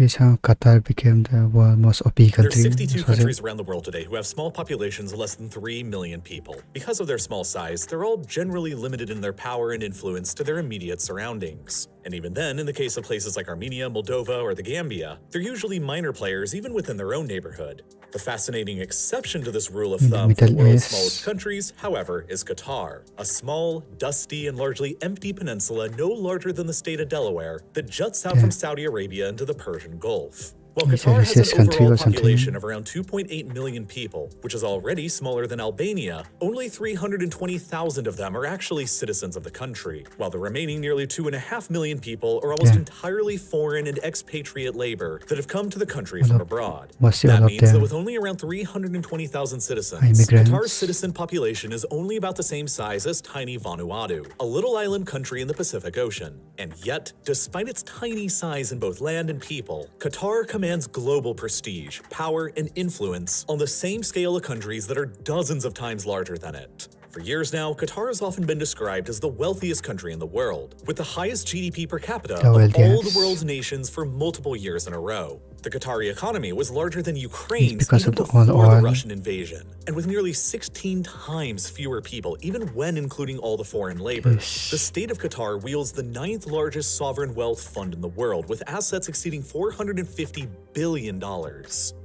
This how Qatar became the world's most OP There are country. 62 countries around the world today who have small populations of less than 3 million people. Because of their small size, they're all generally limited in their power and influence to their immediate surroundings. And even then, in the case of places like Armenia, Moldova, or the Gambia, they're usually minor players even within their own neighborhood. The fascinating exception to this rule of thumb for the world's smallest countries, however, is Qatar, a small, dusty, and largely empty peninsula no larger than the state of Delaware that juts out from Saudi Arabia into the Persian Gulf. While Qatar has an overall population of around 2.8 million people, which is already smaller than Albania, only 320,000 of them are actually citizens of the country, while the remaining nearly 2.5 million people are almost entirely foreign and expatriate labor that have come to the country from abroad. That means that with only around 320,000 citizens, Qatar's citizen population is only about the same size as tiny Vanuatu, a little island country in the Pacific Ocean. And yet, despite its tiny size in both land and people, Qatar commands global prestige, power, and influence on the same scale of countries that are dozens of times larger than it. For years now, Qatar has often been described as the wealthiest country in the world, with the highest GDP per capita of all the world's nations for multiple years in a row. The Qatari economy was larger than Ukraine's even before the Russian invasion, and with nearly 16 times fewer people, even when including all the foreign labor. The state of Qatar wields the 9th largest sovereign wealth fund in the world, with assets exceeding $450 billion,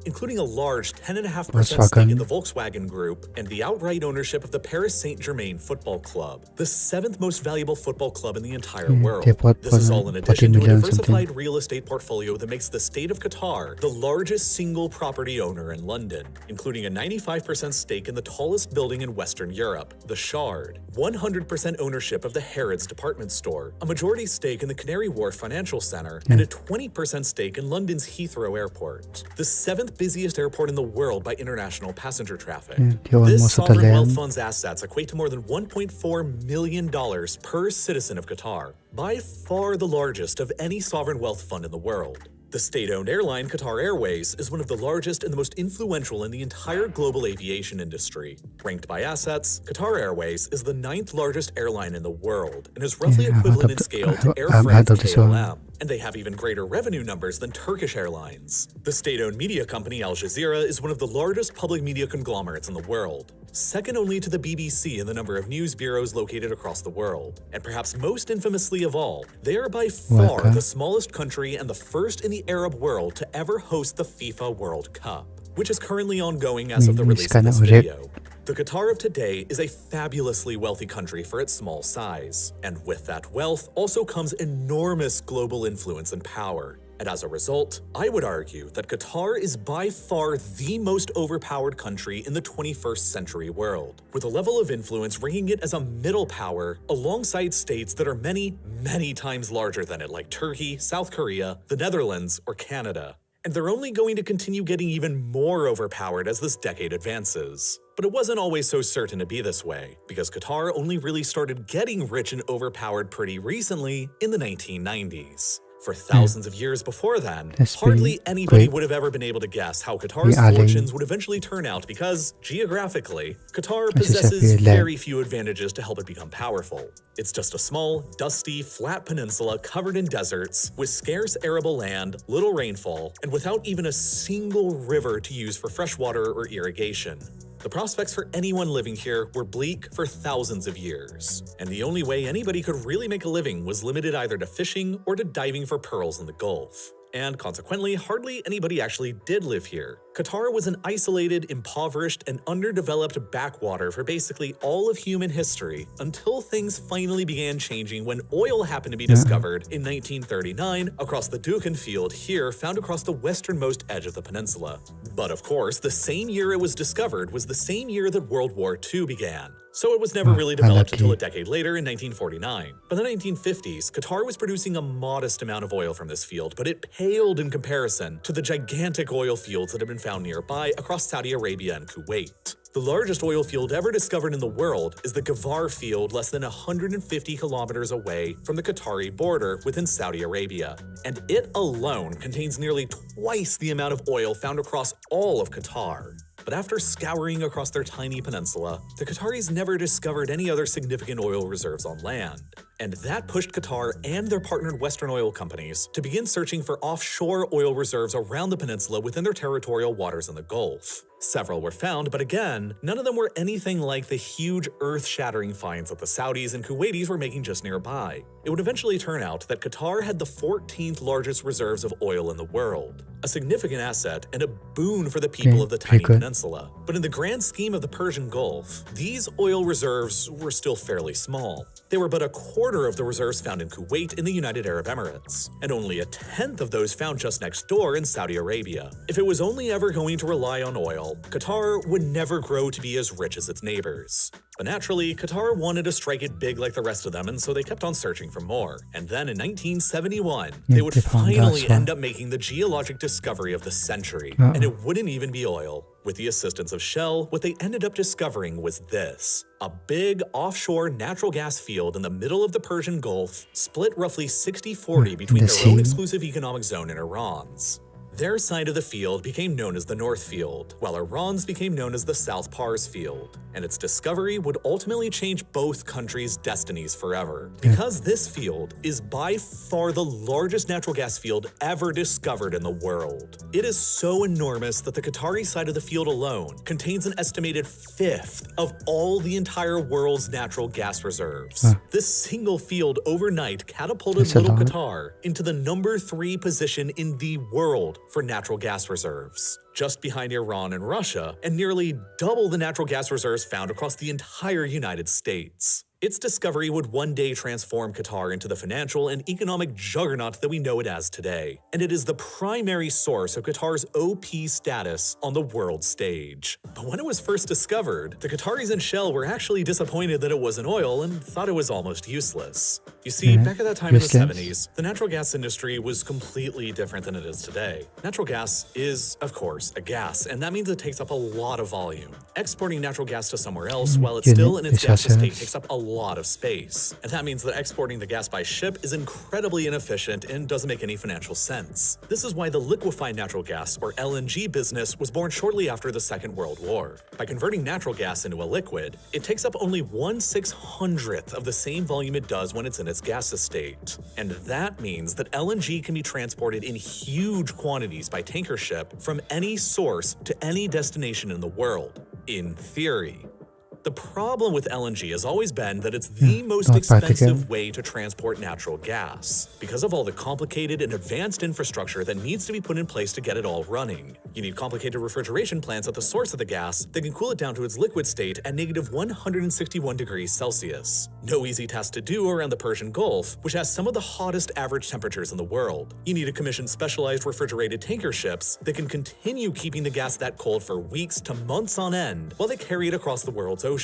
including a large 10.5% stake in the Volkswagen Group and the outright ownership of the Paris Saint-Germain Football Club, the 7th most valuable football club in the entire world. This is all in addition to a diversified real estate portfolio that makes the state of Qatar the largest single property owner in London, including a 95% stake in the tallest building in Western Europe, the Shard, 100% ownership of the Harrods department store, a majority stake in the Canary Wharf Financial Center, and a 20% stake in London's Heathrow Airport, the 7th busiest airport in the world by international passenger traffic. This sovereign wealth fund's assets equate to more than $1.4 million per citizen of Qatar, by far the largest of any sovereign wealth fund in the world. The state-owned airline Qatar Airways is one of the largest and the most influential in the entire global aviation industry. Ranked by assets, Qatar Airways is the 9th largest airline in the world and is roughly equivalent in scale to Air France KLM. And they have even greater revenue numbers than Turkish Airlines. The state-owned media company Al Jazeera is one of the largest public media conglomerates in the world, second only to the BBC in the number of news bureaus located across the world. And perhaps most infamously of all, they are by far the smallest country and the first in the Arab world to ever host the FIFA World Cup, which is currently ongoing as of the release of this video. The Qatar of today is a fabulously wealthy country for its small size, and with that wealth also comes enormous global influence and power. And as a result, I would argue that Qatar is by far the most overpowered country in the 21st century world, with a level of influence ranking it as a middle power alongside states that are many, many times larger than it, like Turkey, South Korea, the Netherlands, or Canada. And they're only going to continue getting even more overpowered as this decade advances. But it wasn't always so certain to be this way, because Qatar only really started getting rich and overpowered pretty recently in the 1990s. For thousands of years before then, hardly anybody would have ever been able to guess how Qatar's fortunes would eventually turn out because, geographically, Qatar possesses very few advantages to help it become powerful. It's just a small, dusty, flat peninsula covered in deserts, with scarce arable land, little rainfall, and without even a single river to use for freshwater or irrigation. The prospects for anyone living here were bleak for thousands of years, and the only way anybody could really make a living was limited either to fishing or to diving for pearls in the Gulf. And consequently, hardly anybody actually did live here. Qatar was an isolated, impoverished, and underdeveloped backwater for basically all of human history until things finally began changing when oil happened to be discovered in 1939 across the Dukan Field here found across the westernmost edge of the peninsula. But of course, the same year it was discovered was the same year that World War II began. So it was never really developed until a decade later in 1949. By the 1950s, Qatar was producing a modest amount of oil from this field, but it paled in comparison to the gigantic oil fields that had been found nearby across Saudi Arabia and Kuwait. The largest oil field ever discovered in the world is the Ghavar field less than 150 kilometers away from the Qatari border within Saudi Arabia. And it alone contains nearly twice the amount of oil found across all of Qatar. But after scouring across their tiny peninsula, the Qataris never discovered any other significant oil reserves on land. And that pushed Qatar and their partnered Western oil companies to begin searching for offshore oil reserves around the peninsula within their territorial waters in the Gulf. Several were found, but again, none of them were anything like the huge earth-shattering finds that the Saudis and Kuwaitis were making just nearby. It would eventually turn out that Qatar had the 14th largest reserves of oil in the world, a significant asset and a boon for the people of the tiny peninsula. But in the grand scheme of the Persian Gulf, these oil reserves were still fairly small. They were but a quarter of the reserves found in Kuwait in the United Arab Emirates, and only a tenth of those found just next door in Saudi Arabia. If it was only ever going to rely on oil, Qatar would never grow to be as rich as its neighbors. But naturally, Qatar wanted to strike it big like the rest of them, and so they kept on searching for more. And then in 1971, they would finally end up making the geologic discovery of the century. And it wouldn't even be oil. With the assistance of Shell, what they ended up discovering was this: a big offshore natural gas field in the middle of the Persian Gulf, split roughly 60-40 between their own exclusive economic zone and Iran's. Their side of the field became known as the North Field, while Iran's became known as the South Pars Field, and its discovery would ultimately change both countries' destinies forever. Because this field is by far the largest natural gas field ever discovered in the world. It is so enormous that the Qatari side of the field alone contains an estimated fifth of all the entire world's natural gas reserves. This single field overnight catapulted little Qatar into the number 3 position in the world for natural gas reserves, just behind Iran and Russia, and nearly double the natural gas reserves found across the entire United States. Its discovery would one day transform Qatar into the financial and economic juggernaut that we know it as today, and it is the primary source of Qatar's OP status on the world stage. But when it was first discovered, the Qataris and Shell were actually disappointed that it wasn't oil and thought it was almost useless. You see, back at that time in the 70s, the natural gas industry was completely different than it is today. Natural gas is, of course, a gas, and that means it takes up a lot of volume. Exporting natural gas to somewhere else while it's still in its gaseous state takes up a lot of space, and that means that exporting the gas by ship is incredibly inefficient and doesn't make any financial sense. This is why the liquefied natural gas, or LNG business, was born shortly after the Second World War. By converting natural gas into a liquid, it takes up only 1/600th of the same volume it does when it's in its gaseous state. And that means that LNG can be transported in huge quantities by tanker ship from any source to any destination in the world, in theory. The problem with LNG has always been that it's the most expensive way to transport natural gas, because of all the complicated and advanced infrastructure that needs to be put in place to get it all running. You need complicated refrigeration plants at the source of the gas that can cool it down to its liquid state at -161 degrees Celsius. No easy task to do around the Persian Gulf, which has some of the hottest average temperatures in the world. You need to commission specialized refrigerated tanker ships that can continue keeping the gas that cold for weeks to months on end while they carry it across the world's oceans.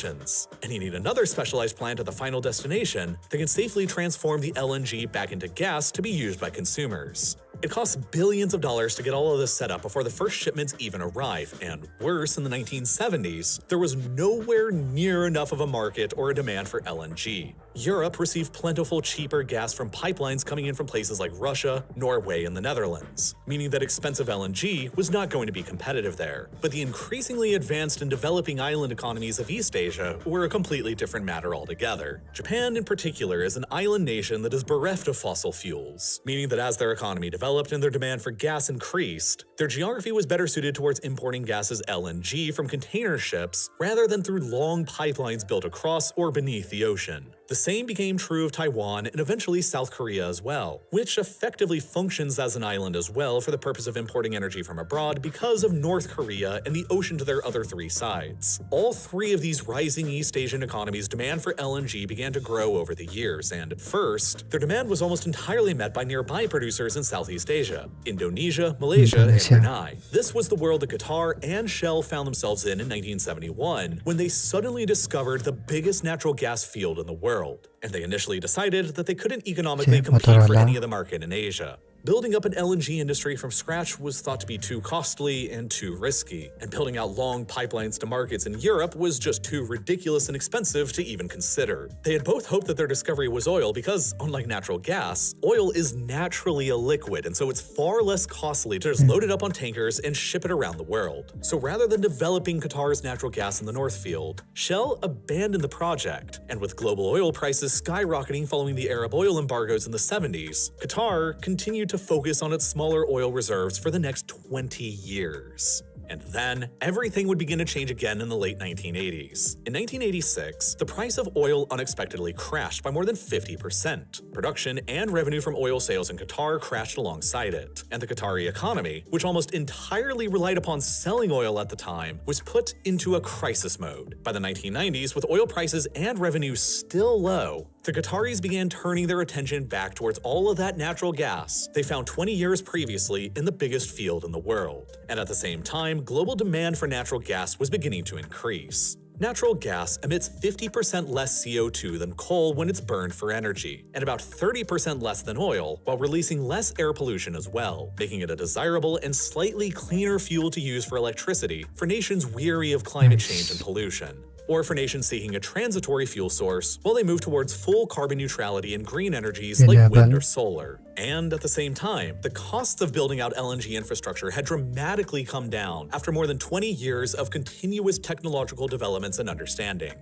And you need another specialized plant at the final destination that can safely transform the LNG back into gas to be used by consumers. It costs billions of dollars to get all of this set up before the first shipments even arrive, and worse, in the 1970s, there was nowhere near enough of a market or a demand for LNG. Europe received plentiful, cheaper gas from pipelines coming in from places like Russia, Norway, and the Netherlands, meaning that expensive LNG was not going to be competitive there. But the increasingly advanced and developing island economies of East Asia were a completely different matter altogether. Japan, in particular, is an island nation that is bereft of fossil fuels, meaning that as their economy developed and their demand for gas increased, their geography was better suited towards importing gas as LNG from container ships rather than through long pipelines built across or beneath the ocean. The same became true of Taiwan and eventually South Korea as well, which effectively functions as an island as well for the purpose of importing energy from abroad because of North Korea and the ocean to their other 3 sides. All 3 of these rising East Asian economies' demand for LNG began to grow over the years, and at first, their demand was almost entirely met by nearby producers in Southeast Asia, Indonesia, Malaysia, and Brunei. This was the world that Qatar and Shell found themselves in 1971, when they suddenly discovered the biggest natural gas field in the world. And they initially decided that they couldn't economically compete for any of the market in Asia. Building up an LNG industry from scratch was thought to be too costly and too risky, and building out long pipelines to markets in Europe was just too ridiculous and expensive to even consider. They had both hoped that their discovery was oil because, unlike natural gas, oil is naturally a liquid, and so it's far less costly to just load it up on tankers and ship it around the world. So rather than developing Qatar's natural gas in the North Field, Shell abandoned the project, and with global oil prices skyrocketing following the Arab oil embargoes in the 70s, Qatar continued to focus on its smaller oil reserves for the next 20 years. And then, everything would begin to change again in the late 1980s. In 1986, the price of oil unexpectedly crashed by more than 50%. Production and revenue from oil sales in Qatar crashed alongside it, and the Qatari economy, which almost entirely relied upon selling oil at the time, was put into a crisis mode. By the 1990s, with oil prices and revenue still low, the Qataris began turning their attention back towards all of that natural gas they found 20 years previously in the biggest field in the world. And at the same time, global demand for natural gas was beginning to increase. Natural gas emits 50% less CO2 than coal when it's burned for energy, and about 30% less than oil, while releasing less air pollution as well, making it a desirable and slightly cleaner fuel to use for electricity for nations weary of climate change and pollution, or for nations seeking a transitory fuel source while they move towards full carbon neutrality and green energies like wind or solar. And at the same time, the costs of building out LNG infrastructure had dramatically come down after more than 20 years of continuous technological developments and understanding.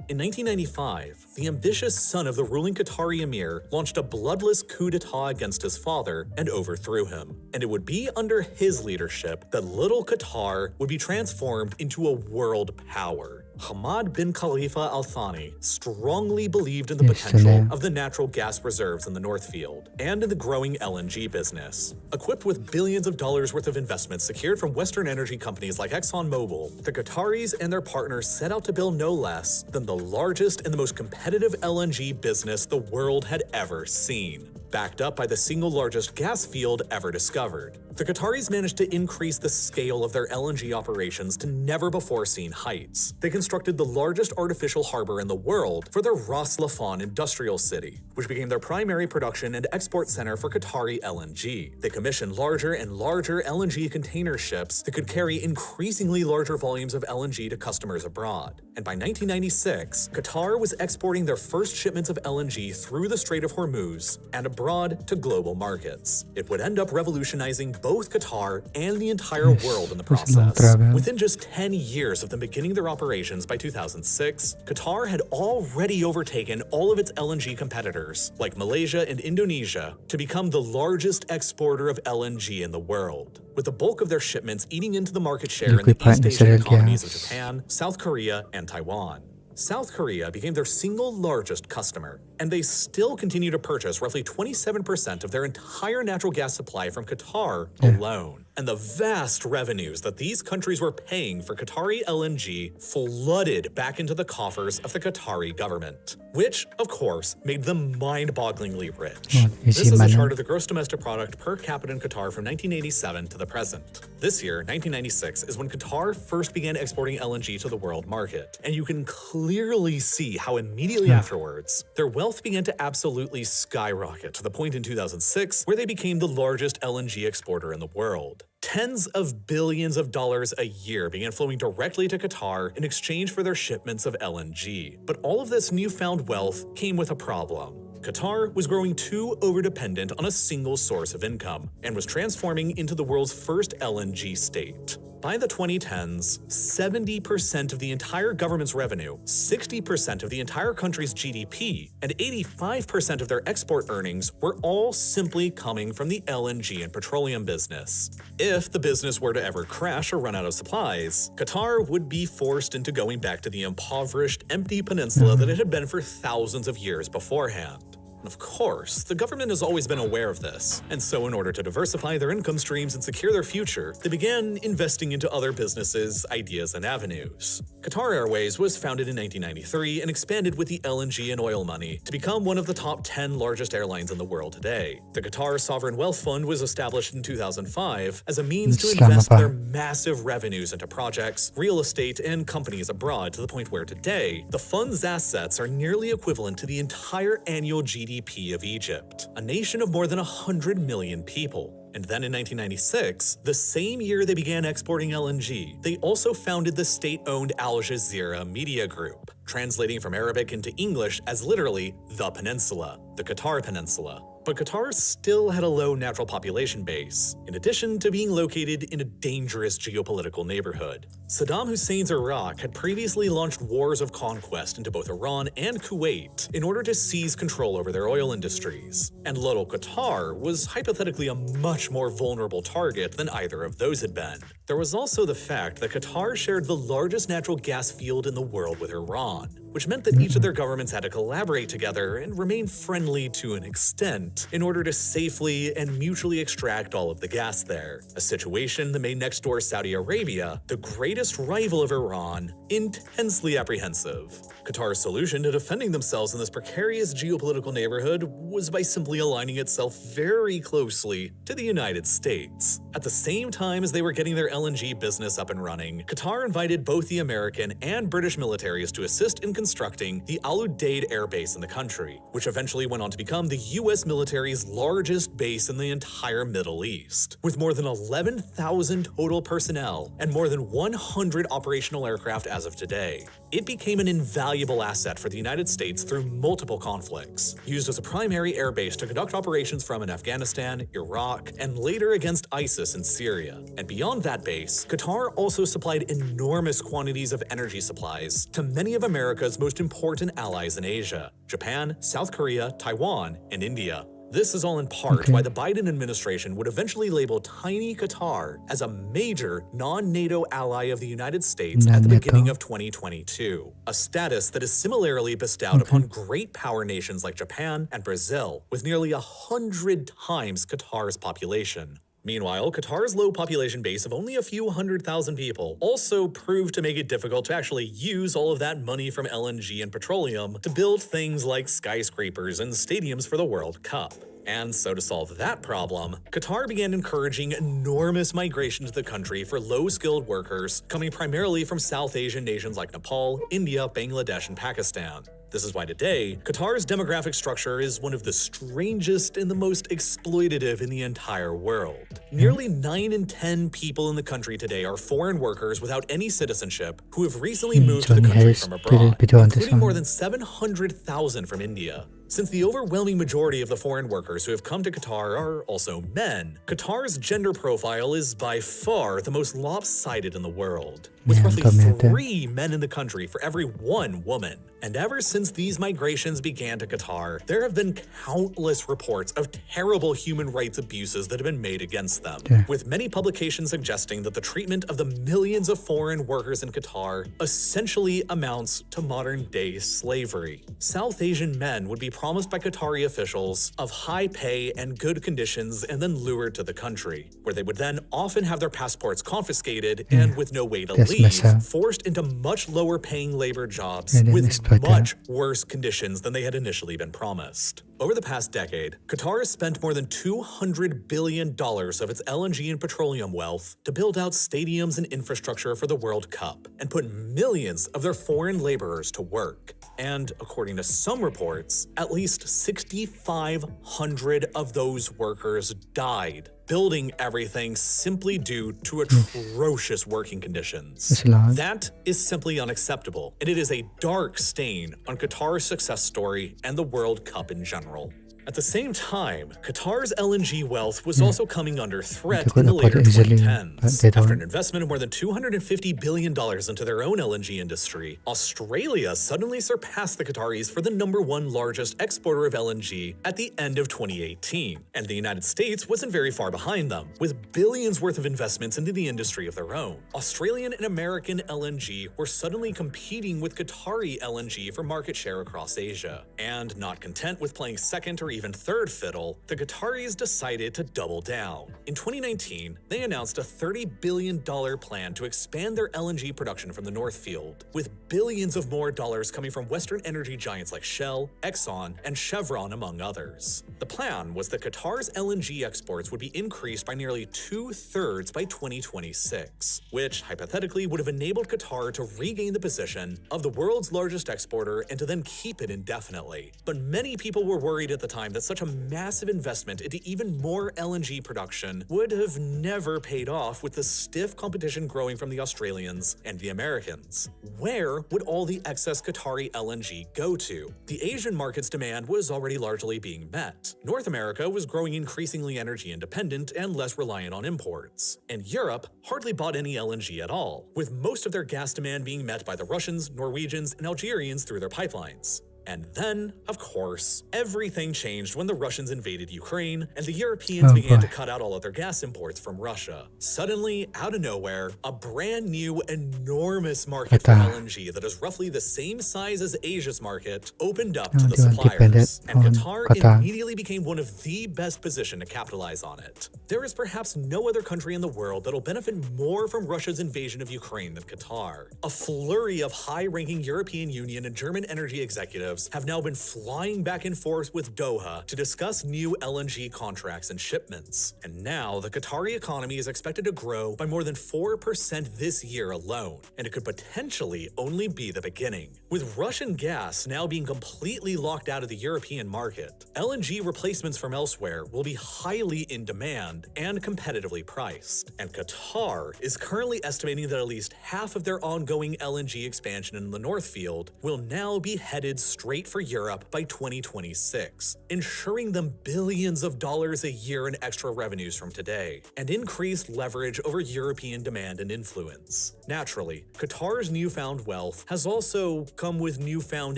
In 1995, the ambitious son of the ruling Qatari emir launched a bloodless coup d'etat against his father and overthrew him. And it would be under his leadership that little Qatar would be transformed into a world power. Hamad bin Khalifa Al Thani strongly believed in the potential of the natural gas reserves in the North Field and in the growing LNG business. Equipped with billions of dollars worth of investments secured from Western energy companies like ExxonMobil, the Qataris and their partners set out to build no less than the largest and the most competitive LNG business the world had ever seen, backed up by the single largest gas field ever discovered. The Qataris managed to increase the scale of their LNG operations to never-before-seen heights. They constructed the largest artificial harbor in the world for their Ras Laffan industrial city, which became their primary production and export center for Qatari LNG. They commissioned larger and larger LNG container ships that could carry increasingly larger volumes of LNG to customers abroad. And by 1996, Qatar was exporting their first shipments of LNG through the Strait of Hormuz and abroad to global markets. It would end up revolutionizing both Qatar and the entire world in the process. Within just 10 years of them beginning their operations by 2006, Qatar had already overtaken all of its LNG competitors, like Malaysia and Indonesia, to become the largest exporter of LNG in the world, with the bulk of their shipments eating into the market share in the East Asian economies of Japan, South Korea, and Taiwan. South Korea became their single largest customer, and they still continue to purchase roughly 27% of their entire natural gas supply from Qatar alone. And the vast revenues that these countries were paying for Qatari LNG flooded back into the coffers of the Qatari government, which, of course, made them mind-bogglingly rich. This is a chart of the gross domestic product per capita in Qatar from 1987 to the present. This year, 1996, is when Qatar first began exporting LNG to the world market, and you can clearly see how immediately afterwards, their wealth began to absolutely skyrocket to the point in 2006 where they became the largest LNG exporter in the world. Tens of billions of dollars a year began flowing directly to Qatar in exchange for their shipments of LNG. But all of this newfound wealth came with a problem. Qatar was growing too overdependent on a single source of income and was transforming into the world's first LNG state. By the 2010s, 70% of the entire government's revenue, 60% of the entire country's GDP, and 85% of their export earnings were all simply coming from the LNG and petroleum business. If the business were to ever crash or run out of supplies, Qatar would be forced into going back to the impoverished, empty peninsula that it had been for thousands of years beforehand. Of course, the government has always been aware of this, and so in order to diversify their income streams and secure their future, they began investing into other businesses, ideas, and avenues. Qatar Airways was founded in 1993 and expanded with the LNG and oil money to become one of the top 10 largest airlines in the world today. The Qatar Sovereign Wealth Fund was established in 2005 as a means to invest their massive revenues into projects, real estate, and companies abroad to the point where today, the fund's assets are nearly equivalent to the entire annual GDP GDP of Egypt, a nation of more than 100 million people. And then in 1996, the same year they began exporting LNG, they also founded the state-owned Al Jazeera Media Group, translating from Arabic into English as literally the Peninsula, the Qatar Peninsula. But Qatar still had a low natural population base, in addition to being located in a dangerous geopolitical neighborhood. Saddam Hussein's Iraq had previously launched wars of conquest into both Iran and Kuwait in order to seize control over their oil industries. And little Qatar was hypothetically a much more vulnerable target than either of those had been. There was also the fact that Qatar shared the largest natural gas field in the world with Iran, which meant that each of their governments had to collaborate together and remain friendly to an extent in order to safely and mutually extract all of the gas there, a situation that made next door Saudi Arabia, the greatest rival of Iran, intensely apprehensive. Qatar's solution to defending themselves in this precarious geopolitical neighborhood was by simply aligning itself very closely to the United States. At the same time as they were getting their LNG business up and running, Qatar invited both the American and British militaries to assist in constructing the Al Udeid Air Base in the country, which eventually went on to become the U.S. military's largest base in the entire Middle East, with more than 11,000 total personnel and more than 100 operational aircraft as of today. It became an invaluable asset for the United States through multiple conflicts, used as a primary air base to conduct operations from in Afghanistan, Iraq, and later against ISIS in Syria. And beyond that base, Qatar also supplied enormous quantities of energy supplies to many of America's most important allies in Asia: Japan, South Korea, Taiwan, and India. This is all in part why the Biden administration would eventually label tiny Qatar as a major non-NATO ally of the United States at the beginning of 2022, a status that is similarly bestowed upon great power nations like Japan and Brazil, with nearly 100 times Qatar's population. Meanwhile, Qatar's low population base of only a few 100,000 people also proved to make it difficult to actually use all of that money from LNG and petroleum to build things like skyscrapers and stadiums for the World Cup. And so to solve that problem, Qatar began encouraging enormous migration to the country for low-skilled workers coming primarily from South Asian nations like Nepal, India, Bangladesh, and Pakistan. This is why today, Qatar's demographic structure is one of the strangest and the most exploitative in the entire world. Nearly 9 in 10 people in the country today are foreign workers without any citizenship who have recently moved to the country from abroad, including more than 700,000 from India. Since the overwhelming majority of the foreign workers who have come to Qatar are also men, Qatar's gender profile is by far the most lopsided in the world, with roughly 3 men in the country for every 1 woman. And ever since these migrations began to Qatar, there have been countless reports of terrible human rights abuses that have been made against them, with many publications suggesting that the treatment of the millions of foreign workers in Qatar essentially amounts to modern-day slavery. South Asian men would be promised by Qatari officials of high pay and good conditions and then lured to the country, where they would then often have their passports confiscated and with no way to leave, forced into much lower paying labor jobs with much worse conditions than they had initially been promised. Over the past decade, Qatar has spent more than $200 billion of its LNG and petroleum wealth to build out stadiums and infrastructure for the World Cup and put millions of their foreign laborers to work. And according to some reports, at least 6,500 of those workers died building everything simply due to atrocious working conditions. That is simply unacceptable, and it is a dark stain on Qatar's success story and the World Cup in general. At the same time, Qatar's LNG wealth was also coming under threat in the later 2010s. After an investment of more than $250 billion into their own LNG industry, Australia suddenly surpassed the Qataris for the #1 largest exporter of LNG at the end of 2018. And the United States wasn't very far behind them, with billions worth of investments into the industry of their own. Australian and American LNG were suddenly competing with Qatari LNG for market share across Asia. And not content with playing second or even third fiddle, the Qataris decided to double down. In 2019, they announced a $30 billion plan to expand their LNG production from the North Field, with billions of more dollars coming from Western energy giants like Shell, Exxon, and Chevron, among others. The plan was that Qatar's LNG exports would be increased by nearly 2/3 by 2026, which hypothetically would have enabled Qatar to regain the position of the world's largest exporter and to then keep it indefinitely. But many people were worried at the time that such a massive investment into even more LNG production would have never paid off, with the stiff competition growing from the Australians and the Americans. Where would all the excess Qatari LNG go to? The Asian market's demand was already largely being met. North America was growing increasingly energy independent and less reliant on imports. And Europe hardly bought any LNG at all, with most of their gas demand being met by the Russians, Norwegians, and Algerians through their pipelines. And then, of course, everything changed when the Russians invaded Ukraine and the Europeans began to cut out all of their gas imports from Russia. Suddenly, out of nowhere, a brand new, enormous market for LNG that is roughly the same size as Asia's market opened up to the suppliers, and Qatar immediately became one of the best positioned to capitalize on it. There is perhaps no other country in the world that'll benefit more from Russia's invasion of Ukraine than Qatar. A flurry of high-ranking European Union and German energy executives have now been flying back and forth with Doha to discuss new LNG contracts and shipments. And now the Qatari economy is expected to grow by more than 4% this year alone, and it could potentially only be the beginning. With Russian gas now being completely locked out of the European market, LNG replacements from elsewhere will be highly in demand and competitively priced. And Qatar is currently estimating that at least half of their ongoing LNG expansion in the North Field will now be headed straight for Europe by 2026, ensuring them billions of dollars a year in extra revenues from today, and increased leverage over European demand and influence. Naturally, Qatar's newfound wealth has also come with newfound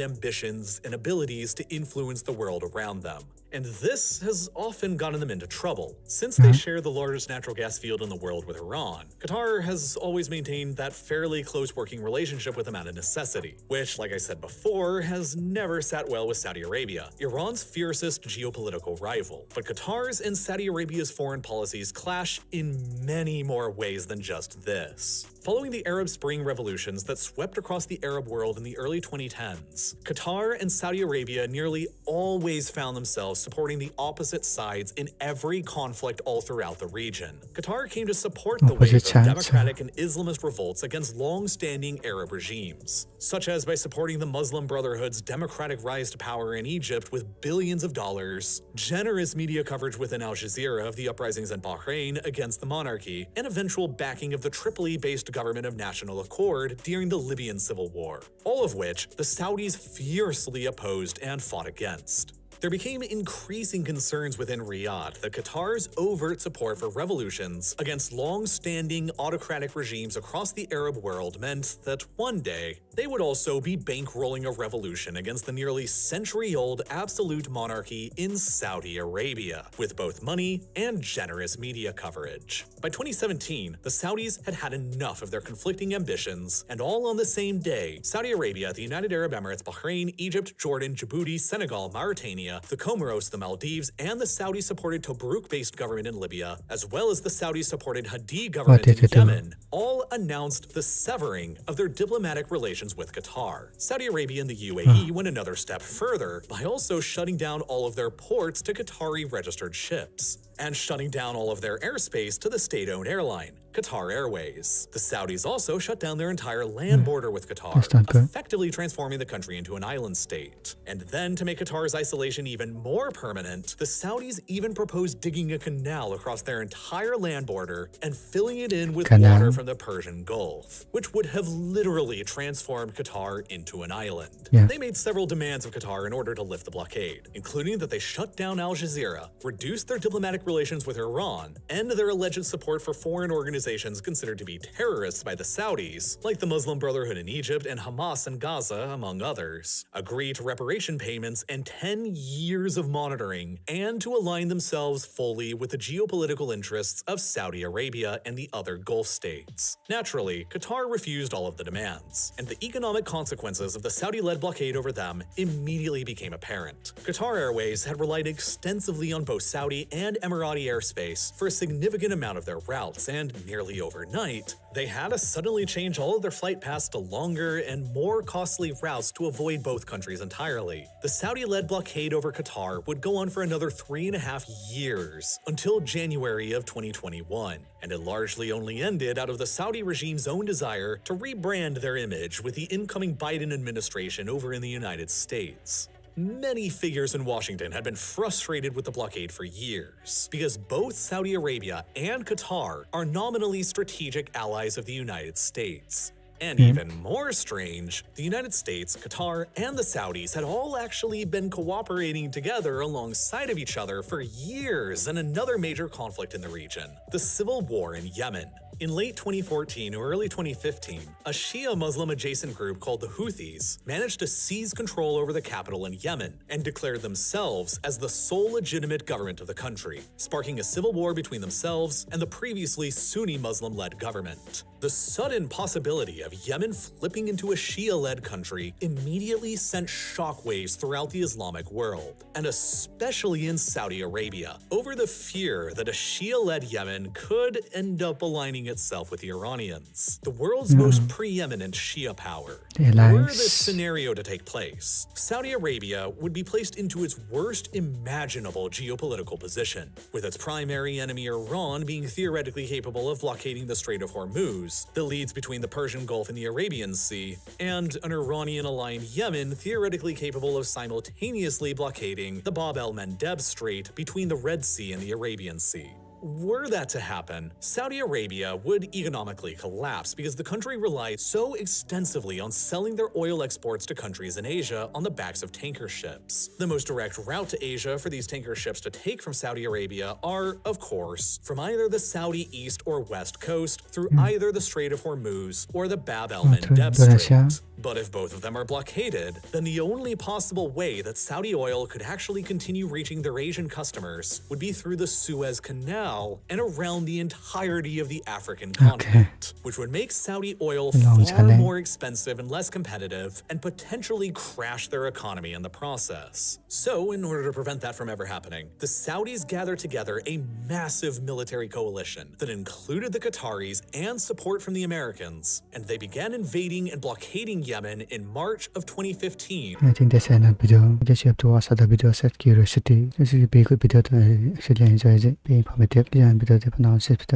ambitions and abilities to influence the world around them. And this has often gotten them into trouble. Since they share the largest natural gas field in the world with Iran, Qatar has always maintained that fairly close working relationship with them out of necessity, which, like I said before, has never sat well with Saudi Arabia, Iran's fiercest geopolitical rival. But Qatar's and Saudi Arabia's foreign policies clash in many more ways than just this. Following the Arab Spring revolutions that swept across the Arab world in the early 2010s, Qatar and Saudi Arabia nearly always found themselves supporting the opposite sides in every conflict all throughout the region. Qatar came to support the wave of democratic and Islamist revolts against long-standing Arab regimes, such as by supporting the Muslim Brotherhood's democratic rise to power in Egypt with billions of dollars, generous media coverage within Al Jazeera of the uprisings in Bahrain against the monarchy, and eventual backing of the Tripoli-based government of national accord during the Libyan civil war, all of which the Saudis fiercely opposed and fought against. There became increasing concerns within Riyadh that Qatar's overt support for revolutions against long-standing autocratic regimes across the Arab world meant that one day they would also be bankrolling a revolution against the nearly century-old absolute monarchy in Saudi Arabia, with both money and generous media coverage. By 2017, the Saudis had had enough of their conflicting ambitions, and all on the same day, Saudi Arabia, the United Arab Emirates, Bahrain, Egypt, Jordan, Djibouti, Senegal, Mauritania, the Comoros, the Maldives, and the Saudi-supported Tobruk-based government in Libya, as well as the Saudi-supported Hadi government in Yemen, all announced the severing of their diplomatic relations with Qatar. Saudi Arabia and the UAE went another step further by also shutting down all of their ports to Qatari-registered ships, and shutting down all of their airspace to the state-owned airline, Qatar Airways. The Saudis also shut down their entire land border with Qatar, effectively transforming the country into an island state. And then, to make Qatar's isolation even more permanent, the Saudis even proposed digging a canal across their entire land border and filling it in with water from the Persian Gulf, which would have literally transformed Qatar into an island. They made several demands of Qatar in order to lift the blockade, including that they shut down Al Jazeera, reduce their diplomatic relations with Iran, end their alleged support for foreign organizations organizations considered to be terrorists by the Saudis, like the Muslim Brotherhood in Egypt and Hamas in Gaza, among others, agree to reparation payments and 10 years of monitoring, and to align themselves fully with the geopolitical interests of Saudi Arabia and the other Gulf states. Naturally, Qatar refused all of the demands, and the economic consequences of the Saudi-led blockade over them immediately became apparent. Qatar Airways had relied extensively on both Saudi and Emirati airspace for a significant amount of their routes, and nearly overnight, they had to suddenly change all of their flight paths to longer and more costly routes to avoid both countries entirely. The Saudi-led blockade over Qatar would go on for another 3.5 years, until January of 2021, and it largely only ended out of the Saudi regime's own desire to rebrand their image with the incoming Biden administration over in the United States. Many figures in Washington had been frustrated with the blockade for years, because both Saudi Arabia and Qatar are nominally strategic allies of the United States. And even more strange, the United States, Qatar, and the Saudis had all actually been cooperating together alongside of each other for years in another major conflict in the region, the civil war in Yemen. In late 2014 or early 2015, a Shia Muslim-adjacent group called the Houthis managed to seize control over the capital in Yemen and declared themselves as the sole legitimate government of the country, sparking a civil war between themselves and the previously Sunni Muslim-led government. The sudden possibility of Yemen flipping into a Shia-led country immediately sent shockwaves throughout the Islamic world, and especially in Saudi Arabia, over the fear that a Shia-led Yemen could end up aligning itself with the Iranians, the world's most preeminent Shia power. Were this scenario to take place, Saudi Arabia would be placed into its worst imaginable geopolitical position, with its primary enemy Iran being theoretically capable of blockading the Strait of Hormuz that leads between the Persian Gulf and the Arabian Sea, and an Iranian-aligned Yemen theoretically capable of simultaneously blockading the Bab el-Mandeb Strait between the Red Sea and the Arabian Sea. Were that to happen, Saudi Arabia would economically collapse because the country relies so extensively on selling their oil exports to countries in Asia on the backs of tanker ships. The most direct route to Asia for these tanker ships to take from Saudi Arabia are, of course, from either the Saudi east or west coast through either the Strait of Hormuz or the Bab el-Mandeb Strait. But if both of them are blockaded, then the only possible way that Saudi oil could actually continue reaching their Asian customers would be through the Suez Canal and around the entirety of the African continent, which would make Saudi oil far more expensive and less competitive and potentially crash their economy in the process. So, in order to prevent that from ever happening, the Saudis gathered together a massive military coalition that included the Qataris and support from the Americans, and they began invading and blockading Yemen in March of 2015. I think that's enough video. Just you have to watch other videos at curiosity. This is a big video to actually enjoy it. Be informative. Yeah, video to pronounce it.